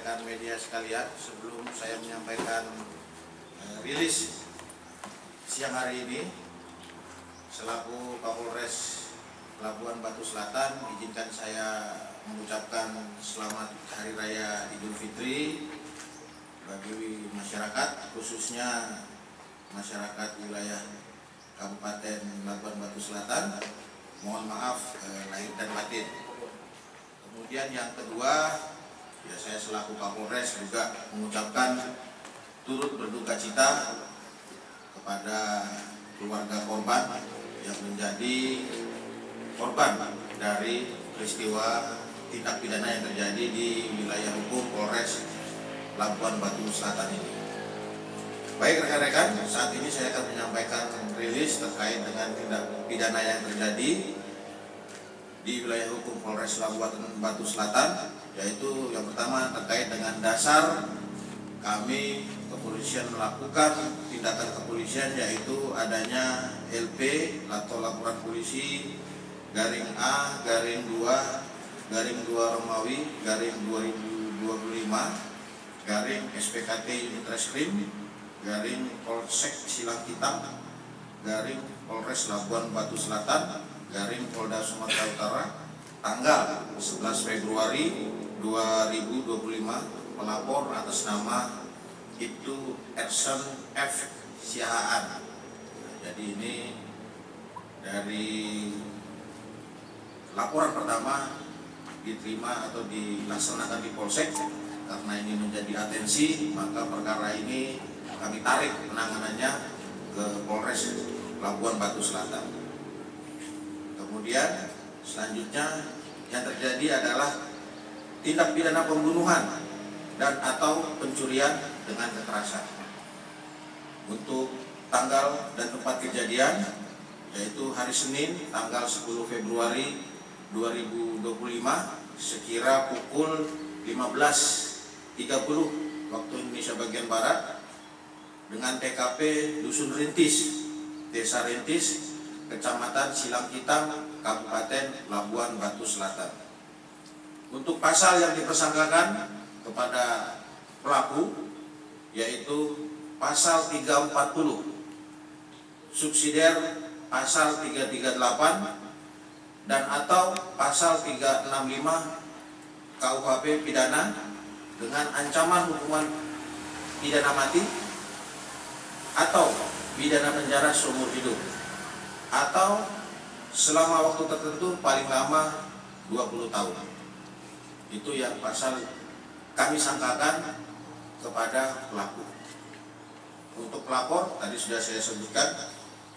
rekan-rekan media sekalian, sebelum saya menyampaikan rilis siang hari ini, selaku Kapolres Labuan Batu Selatan, izinkan saya mengucapkan selamat Hari Raya Idul Fitri bagi masyarakat, khususnya masyarakat wilayah Kabupaten Labuan Batu Selatan. Mohon maaf lahir dan batin. Kemudian yang kedua, ya saya selaku Kapolres juga mengucapkan turut berduka cita kepada keluarga korban yang menjadi korban dari peristiwa tindak pidana yang terjadi di wilayah hukum Polres Labuan Batu Selatan ini. Baik rekan-rekan, saat ini saya akan menyampaikan rilis terkait dengan tindak pidana yang terjadi di wilayah hukum Polres Labuan Batu Selatan, yaitu yang pertama terkait dengan dasar kami kepolisian melakukan tindakan kepolisian, yaitu adanya LP atau laporan polisi garing A garing 2 Romawi garing 2025 garing SPKT Unit Reskrim garing Polsek Silang Hitam garing Polres Labuan Batu Selatan garing Polda Sumatera Utara tanggal 11 Februari 2025, pelapor atas nama itu Erson F. Siahaan. Jadi ini dari laporan pertama diterima atau dilaksanakan di Polsek, karena ini menjadi atensi, maka perkara ini kami tarik penanganannya ke Polres Labuan Batu Selatan. Kemudian selanjutnya yang terjadi adalah tindak pidana pembunuhan dan atau pencurian dengan kekerasan. Untuk tanggal dan tempat kejadian yaitu hari Senin tanggal 10 Februari 2025 sekira pukul 15.30 waktu Indonesia bagian Barat dengan TKP Dusun Rintis, Desa Rintis, Kecamatan Silang Hitam, Kabupaten Labuan Batu Selatan. Untuk pasal yang dipersangkakan kepada pelaku yaitu pasal 340, subsidiar pasal 338 dan atau pasal 365 KUHP pidana dengan ancaman hukuman pidana mati atau pidana penjara seumur hidup atau selama waktu tertentu paling lama 20 tahun. Itu yang pasal kami sangkakan kepada pelaku. Untuk pelapor tadi sudah saya sebutkan,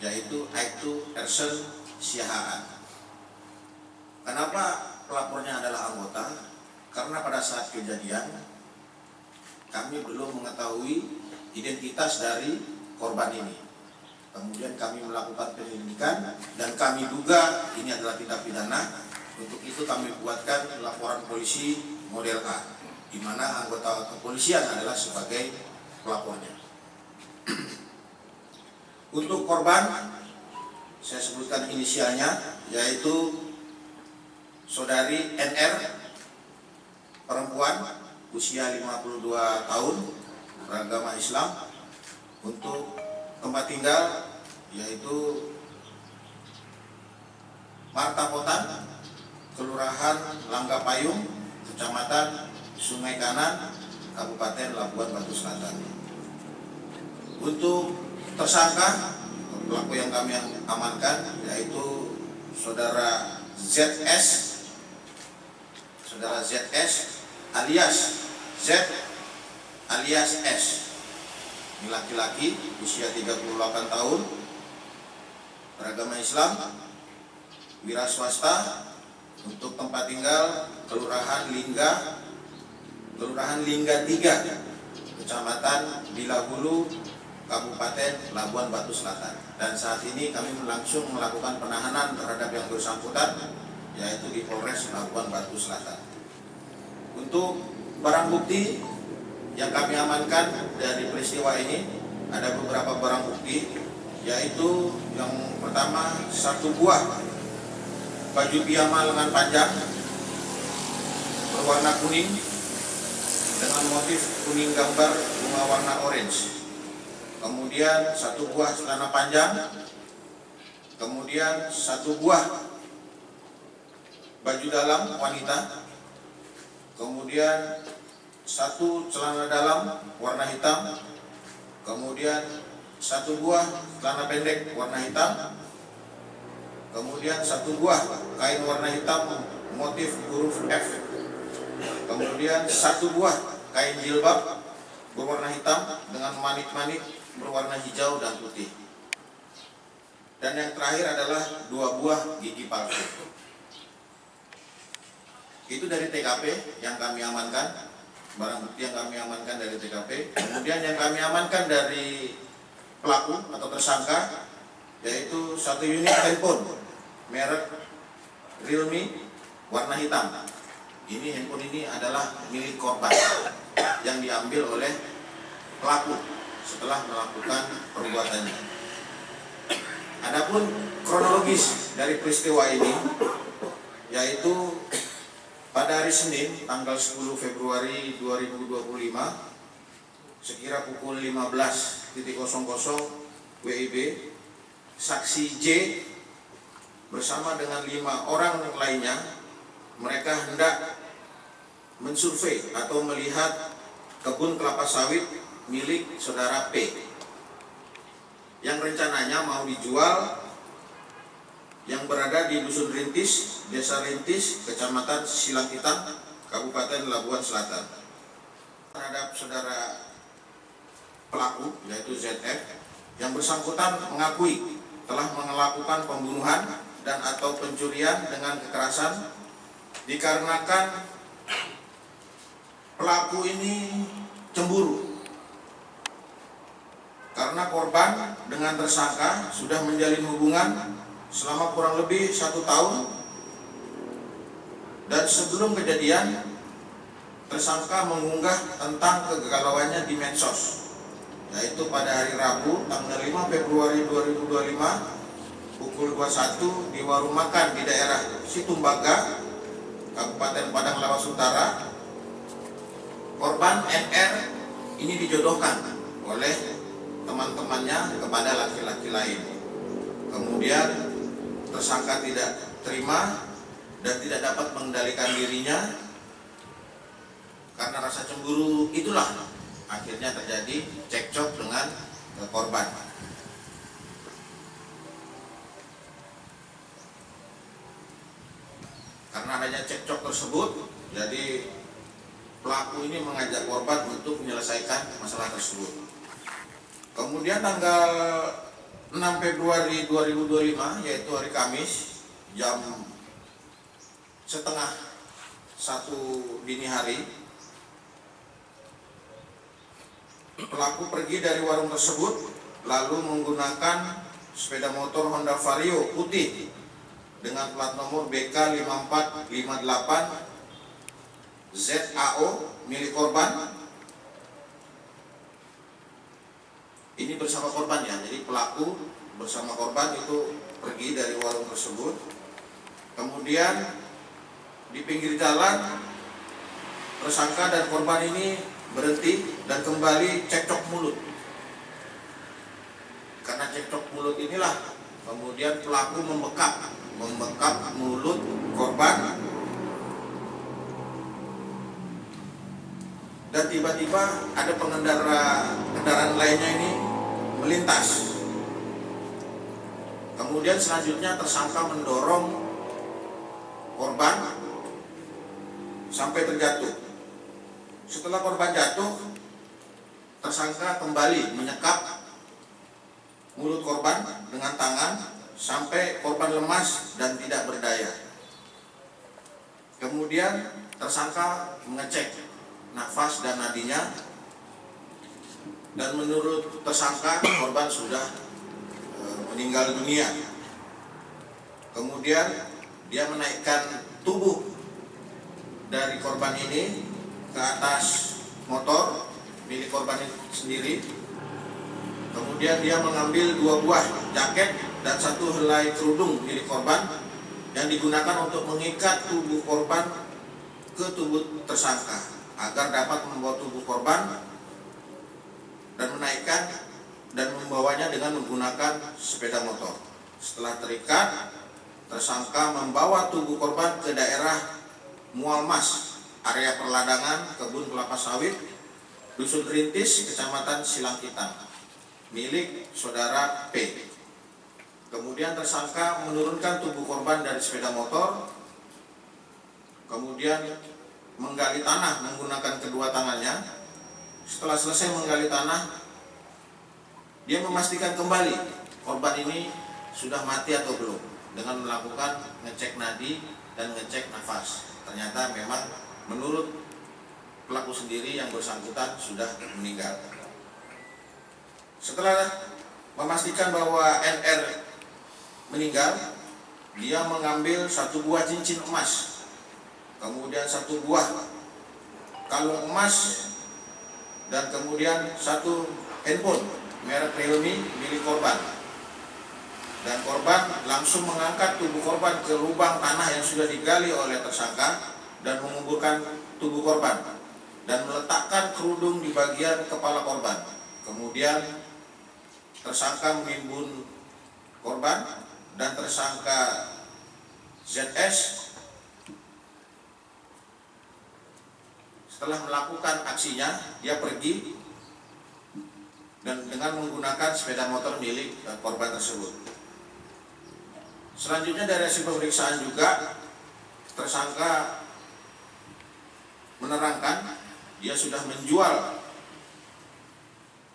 yaitu Aibtu Erson Siahaan. Kenapa pelapornya adalah anggota? Karena pada saat kejadian kami belum mengetahui identitas dari korban ini. Kemudian kami melakukan penyelidikan dan kami duga ini adalah tindak pidana. Untuk itu kami buatkan laporan polisi model A, di mana anggota kepolisian adalah sebagai pelapornya. Untuk korban, saya sebutkan inisialnya, yaitu Saudari NR, perempuan, usia 52 tahun, beragama Islam. Untuk tempat tinggal yaitu Martapotan, Kelurahan Langga Payung, Kecamatan Sungai Kanan, Kabupaten Labuan Batu Selatan. Untuk tersangka pelaku yang kami amankan yaitu Saudara ZS alias Z alias S. Ini laki-laki, usia 38 tahun, beragama Islam, wira swasta. Untuk tempat tinggal Kelurahan Lingga 3, Kecamatan Bilahulu, Kabupaten Labuan Batu Selatan. Dan saat ini kami langsung melakukan penahanan terhadap yang bersangkutan, yaitu di Polres Labuan Batu Selatan. Untuk barang bukti yang kami amankan dari peristiwa ini, ada beberapa barang bukti, yaitu yang pertama satu buah baju piyama lengan panjang berwarna kuning dengan motif kuning gambar bunga warna orange. Kemudian 1 buah celana panjang, kemudian 1 buah baju dalam wanita, kemudian 1 celana dalam warna hitam, kemudian 1 buah celana pendek warna hitam, kemudian 1 buah kain warna hitam motif huruf F, kemudian 1 buah kain jilbab berwarna hitam dengan manik-manik berwarna hijau dan putih, dan yang terakhir adalah 2 buah gigi palsu. Itu dari TKP yang kami amankan, barang bukti yang kami amankan dari TKP. Kemudian yang kami amankan dari pelaku atau tersangka yaitu 1 unit handphone merek Realme warna hitam. Ini handphone ini adalah milik korban yang diambil oleh pelaku setelah melakukan perbuatannya. Adapun kronologis dari peristiwa ini yaitu pada hari Senin tanggal 10 Februari 2025 sekira pukul 15.00 WIB, saksi J bersama dengan 5 orang lainnya mereka hendak mensurvei atau melihat kebun kelapa sawit milik saudara P yang rencananya mau dijual, yang berada di Dusun Rintis, Desa Rintis, Kecamatan Silangitang, Kabupaten Labuan Selatan. Terhadap saudara pelaku yaitu ZF yang bersangkutan mengakui telah melakukan pembunuhan dan atau pencurian dengan kekerasan dikarenakan pelaku ini cemburu karena korban dengan tersangka sudah menjalin hubungan selama kurang lebih 1 tahun, dan sebelum kejadian tersangka mengunggah tentang kegalauannya di medsos, yaitu pada hari Rabu tanggal 5 Februari 2025 pukul 21 di warung makan di daerah Situmbaga, Kabupaten Padang Lawas Utara. Korban NR ini dijodohkan oleh teman-temannya kepada laki-laki lain. Kemudian tersangka tidak terima dan tidak dapat mengendalikan dirinya karena rasa cemburu itulah akhirnya terjadi cekcok dengan korban. Karena adanya cekcok tersebut, jadi pelaku ini mengajak korban untuk menyelesaikan masalah tersebut. Kemudian tanggal 6 Februari 2025 yaitu hari Kamis jam setengah 1 dini hari, pelaku pergi dari warung tersebut lalu menggunakan sepeda motor Honda Vario putih dengan plat nomor BK 5458 ZAO milik korban. Ini bersama korban ya, jadi pelaku bersama korban itu pergi dari warung tersebut. Kemudian di pinggir jalan tersangka dan korban ini berhenti dan kembali cekcok mulut. Karena cekcok mulut inilah kemudian pelaku membekap mulut korban, dan tiba-tiba ada kendaraan lainnya ini melintas. Kemudian selanjutnya tersangka mendorong korban sampai terjatuh. Setelah korban jatuh, tersangka kembali menyekap mulut korban dengan tangan sampai korban lemas dan tidak berdaya. Kemudian tersangka mengecek nafas dan nadinya, dan menurut tersangka korban sudah meninggal dunia. Kemudian dia menaikkan tubuh dari korban ini ke atas motor milik korban sendiri. Kemudian dia mengambil 2 buah jaket dan 1 helai kerudung milik korban yang digunakan untuk mengikat tubuh korban ke tubuh tersangka agar dapat membawa tubuh korban dan menaikkan dan membawanya dengan menggunakan sepeda motor. Setelah terikat, tersangka membawa tubuh korban ke daerah Mualmas, area perladangan kebun kelapa sawit, Dusun Rintis, Kecamatan Silangkitan, milik saudara P. Kemudian tersangka menurunkan tubuh korban dari sepeda motor, kemudian menggali tanah menggunakan kedua tangannya. Setelah selesai menggali tanah, dia memastikan kembali korban ini sudah mati atau belum dengan melakukan ngecek nadi dan ngecek nafas. Ternyata memang menurut pelaku sendiri yang bersangkutan sudah meninggal. Setelah memastikan bahwa NR meninggal, dia mengambil satu buah cincin emas, kemudian satu buah kalung emas, dan kemudian satu handphone merek Realme milik korban. Dan korban langsung mengangkat tubuh korban ke lubang tanah yang sudah digali oleh tersangka dan menguburkan tubuh korban dan meletakkan kerudung di bagian kepala korban. Kemudian tersangka menimbun korban dan tersangka ZS setelah melakukan aksinya, dia pergi dan dengan menggunakan sepeda motor milik korban tersebut. Selanjutnya dari hasil pemeriksaan juga, tersangka menerangkan dia sudah menjual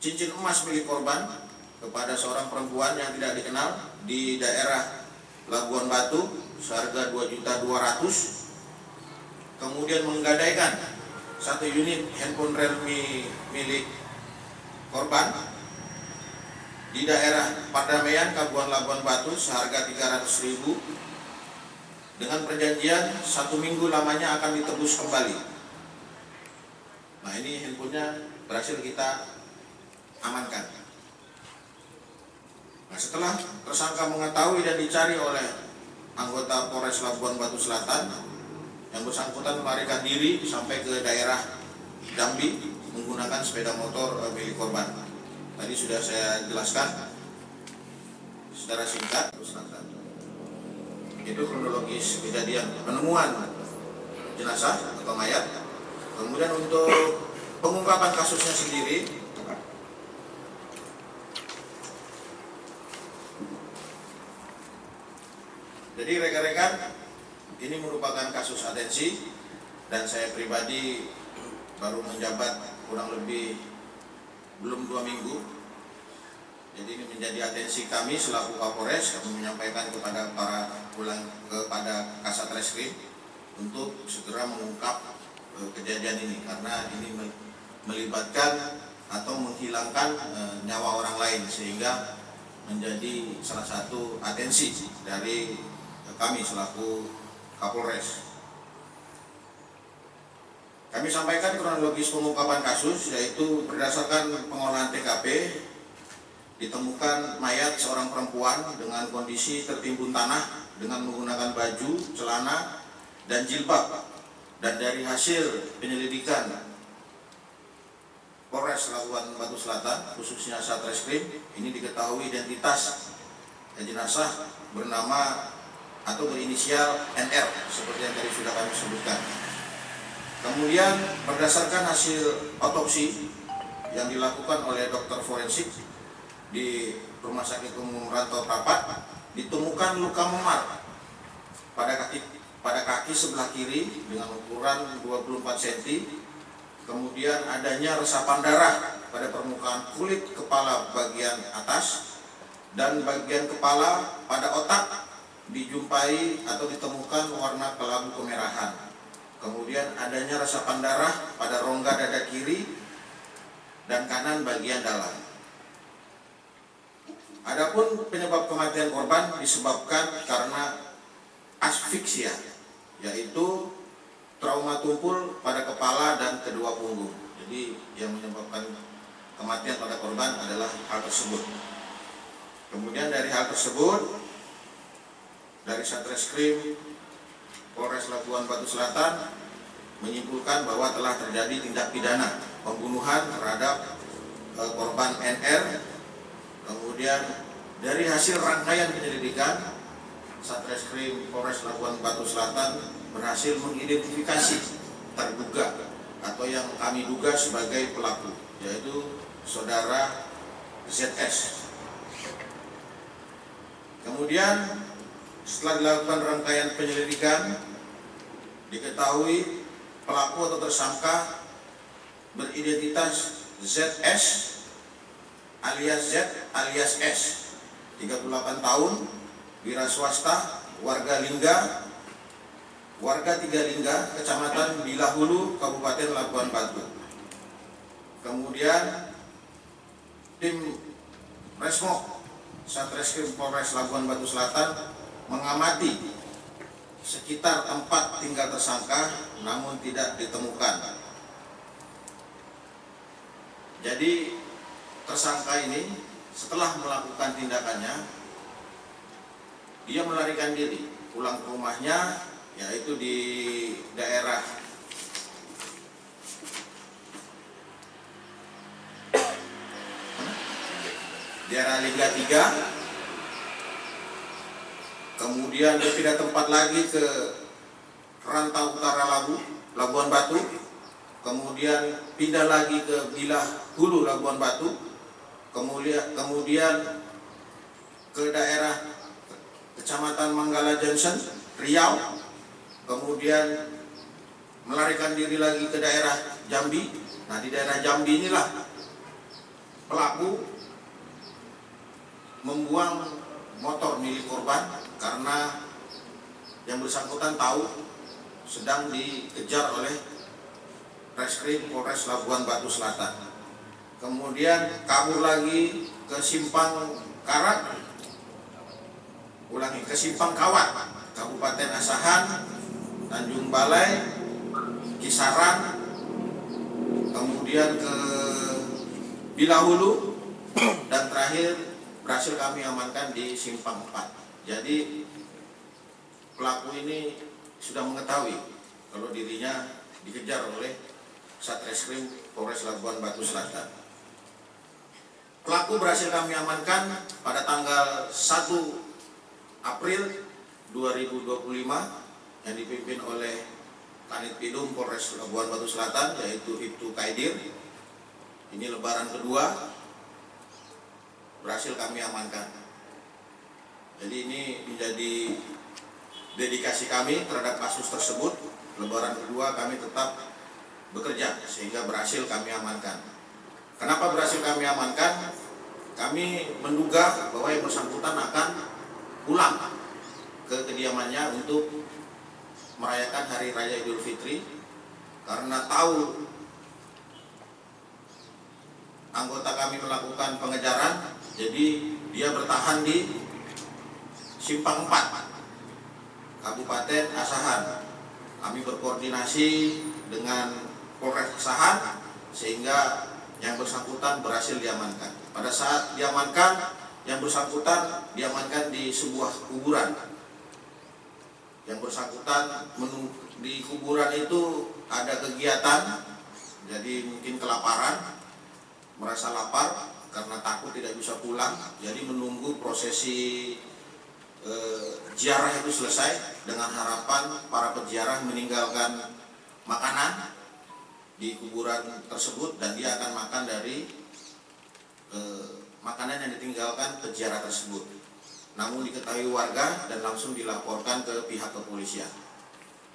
cincin emas milik korban kepada seorang perempuan yang tidak dikenal di daerah Labuan Batu seharga 2.200.000, kemudian menggadaikan satu unit handphone Realme milik korban di daerah Pardamaian, Kabupaten Labuan Batu seharga 300.000 dengan perjanjian 1 minggu lamanya akan ditebus kembali. Nah, ini handphonenya berhasil kita amankan. Nah, setelah tersangka mengetahui dan dicari oleh anggota Polres Labuan Batu Selatan, yang bersangkutan melarikan diri sampai ke daerah Jambi menggunakan sepeda motor milik korban. Tadi sudah saya jelaskan secara singkat. Itu kronologis kejadian penemuan jenazah atau mayat. Kemudian untuk pengungkapan kasusnya sendiri, jadi rekan-rekan, ini merupakan kasus atensi dan saya pribadi baru menjabat kurang lebih belum 2 minggu. Jadi ini menjadi atensi kami selaku Kapolres. Kami menyampaikan kepada kepada Kasat Reskrim untuk segera mengungkap kejadian ini, karena ini melibatkan atau menghilangkan nyawa orang lain, sehingga menjadi salah satu atensi dari kami selaku Kapolres. Kami sampaikan kronologis pengungkapan kasus, yaitu berdasarkan pengolahan TKP ditemukan mayat seorang perempuan dengan kondisi tertimbun tanah dengan menggunakan baju, celana, dan jilbab. Dan dari hasil penyelidikan Polres Labuan Batu Selatan, khususnya Satreskrim, ini diketahui identitas jenazah bernama atau berinisial NR, seperti yang tadi sudah kami sebutkan. Kemudian berdasarkan hasil otopsi yang dilakukan oleh dokter forensik di Rumah Sakit Umum Rantau Prapat, ditemukan luka memar pada kaki sebelah kiri dengan ukuran 24 cm. Kemudian adanya resapan darah pada permukaan kulit kepala bagian atas, dan bagian kepala pada otak dijumpai atau ditemukan warna kelabu kemerahan. Kemudian adanya resapan darah pada rongga dada kiri dan kanan bagian dalam. Adapun penyebab kematian korban disebabkan karena asfiksia, yaitu trauma tumpul pada kepala dan kedua punggung. Jadi yang menyebabkan kematian pada korban adalah hal tersebut. Kemudian dari hal tersebut, dari Satreskrim Polres Labuan Batu Selatan menyimpulkan bahwa telah terjadi tindak pidana pembunuhan terhadap korban NR. Kemudian dari hasil rangkaian penyelidikan, Satreskrim Polres Labuan Batu Selatan berhasil mengidentifikasi terduga atau yang kami duga sebagai pelaku, yaitu saudara ZS. Kemudian setelah dilakukan rangkaian penyelidikan, diketahui pelaku atau tersangka beridentitas ZS alias Z alias S, 38 tahun, wira swasta, warga Lingga, warga Tiga Lingga, Kecamatan Bilahulu, Kabupaten Labuan Batu. Kemudian tim Resmo Satreskrim Polres Labuan Batu Selatan mengamati sekitar tempat tinggal tersangka, namun tidak ditemukan. Jadi tersangka ini setelah melakukan tindakannya, dia melarikan diri pulang ke rumahnya, yaitu di daerah Lingga 3. Kemudian dia pindah tempat lagi ke Rantau Utara Labuan Batu. Kemudian pindah lagi ke Bilahulu, Labuan Batu. Kemudian ke daerah Kecamatan Manggala Johnson, Riau. Kemudian melarikan diri lagi ke daerah Jambi. Nah, di daerah Jambi inilah pelaku membuang motor milik korban karena yang bersangkutan tahu sedang dikejar oleh Reskrim Polres Labuan Batu Selatan. Kemudian kabur lagi ke Simpang Karat, ke Simpang Kawat, Kabupaten Asahan, Tanjung Balai, Kisaran, kemudian ke Bilahulu, dan terakhir berhasil kami amankan di Simpang 4. Jadi pelaku ini sudah mengetahui kalau dirinya dikejar oleh Satreskrim Polres Labuan Batu Selatan. Pelaku berhasil kami amankan pada tanggal 1 April 2025 yang dipimpin oleh Kanit Pidum Polres Labuan Batu Selatan, yaitu Ibtu Kaidir. Ini lebaran kedua berhasil kami amankan. Jadi ini menjadi dedikasi kami terhadap kasus tersebut. Lebaran kedua kami tetap bekerja sehingga berhasil kami amankan. Kenapa berhasil kami amankan? Kami menduga bahwa yang bersangkutan akan pulang ke kediamannya untuk merayakan Hari Raya Idul Fitri, karena tahu anggota kami melakukan pengejaran. Jadi dia bertahan di Simpang 4, Kabupaten Asahan. Kami berkoordinasi dengan Polres Asahan sehingga yang bersangkutan berhasil diamankan. Pada saat diamankan, yang bersangkutan diamankan di sebuah kuburan. Yang bersangkutan di kuburan itu ada kegiatan, jadi mungkin kelaparan, merasa lapar karena takut tidak bisa pulang, jadi menunggu prosesi ziarah itu selesai dengan harapan para peziarah meninggalkan makanan di kuburan tersebut dan dia akan makan dari makanan yang ditinggalkan peziarah tersebut. Namun diketahui warga dan langsung dilaporkan ke pihak kepolisian.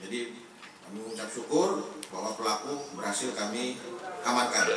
Jadi kami mengucap syukur bahwa pelaku berhasil kami amankan.